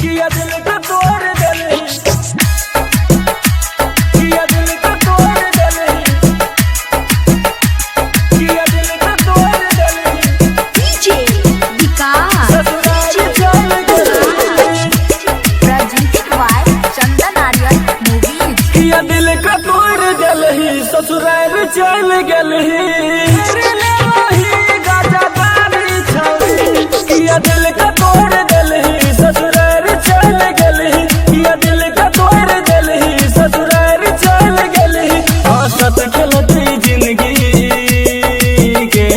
किया दिल का तोड़ दिल, किया दिल का तोड़ दिल, किया दिल का तोड़ दिल। डीजे विकास ससुराल चल गई, presented by Chandan Aryan movies. किया दिल का तोड़ दिल, ससुराल चल गई। किया दिल का तोड़ दिल, ससुराल चल गई। किया दिल का तोड़ दिल, ससुराल चल गई। हंसत खेलती जिंदगी के,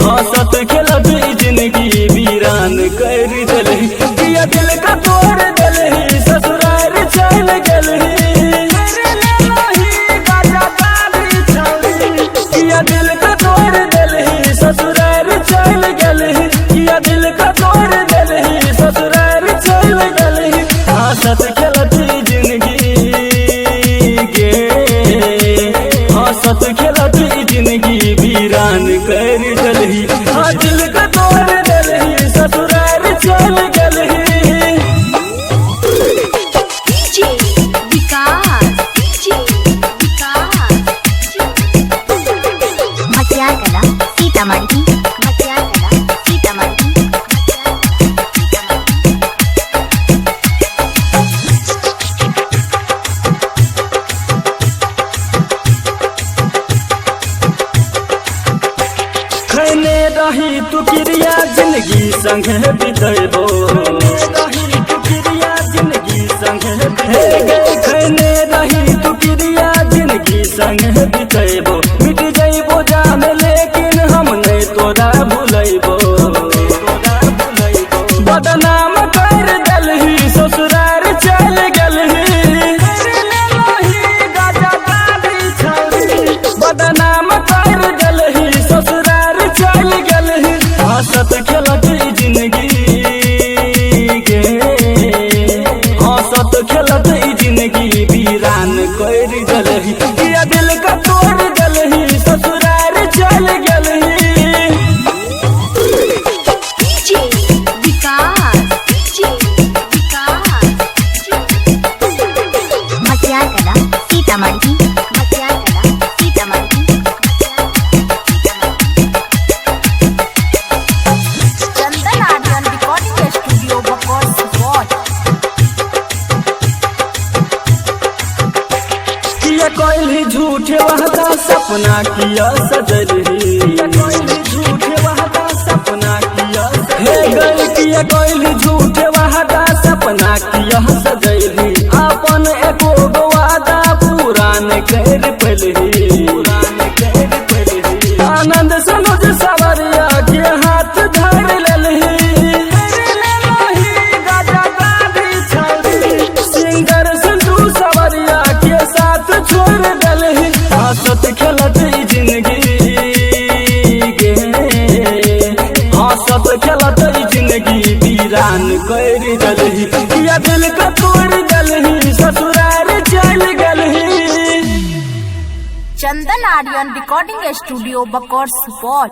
हंसत खेलती जिंदगी वीरान कर दिल। किया दिल का तोड़ दिल, ससुराल चल गई। किया दिल का तोड़ दिल, ससुराल चल गई। किया दिल का तोड़ दिल, ससुराल चल गई। हंसत खेलती जिंदगी के, हंसत खेलती जिंदगी वीरान कर दिल। हाँ दिल का तोड़ दिल, ससुराल चल गई। डीजे विकास, डीजे विकास। मटियार कला सीतामढ़ी, मटियार कला सीतामढ़ी। खैने रही तू क्रिया जिंदगी संग बितेबो, रही तू क्रिया जिंदगी संग खैने रही तू क्रिया जिंदगी संग बितेबो। मिट जइबो जान लेकिन हम नहीं तोरा भुलैबो, बदनाम कर दिलही ससुराल चल गलही। बदनाम कर दिलही ससुराल चल गलही। हंसत खेलती जिंदगी के, हंसत खेलती जिंदगी वीरान कर दिलही। किया दिल का तोड़ दिलही, ससुराल चल गलही। डीजे विकास, डीजे विकास। मटियार कला सीतामढ़ी, मटियार कला सीतामढ़ी। चंदन आर्यन रिकॉर्डिंग स्टूडियो बकौर सुपौल। किया कोई झूठे वादा सपना किया सजरही, झूठे वादा सपना किया हे गई। किया कोई झूठे वादा सपना किया सजरही। अपन एको वादा पुरान कर पलही, आनंद सनोज सवरिया के हाथ धर ललही। सिंगर संजू सवरिया के साथ छोड़ दलही। हंसत खेलती जिंदगी के, हंसत खेलती जिंदगी वीरान कर दलही। किया दिल का तोड़ दलही, ससुराल चल गलही। चंदन आर्यन रिकॉर्डिंग स्टूडियो बकौर सुपौल।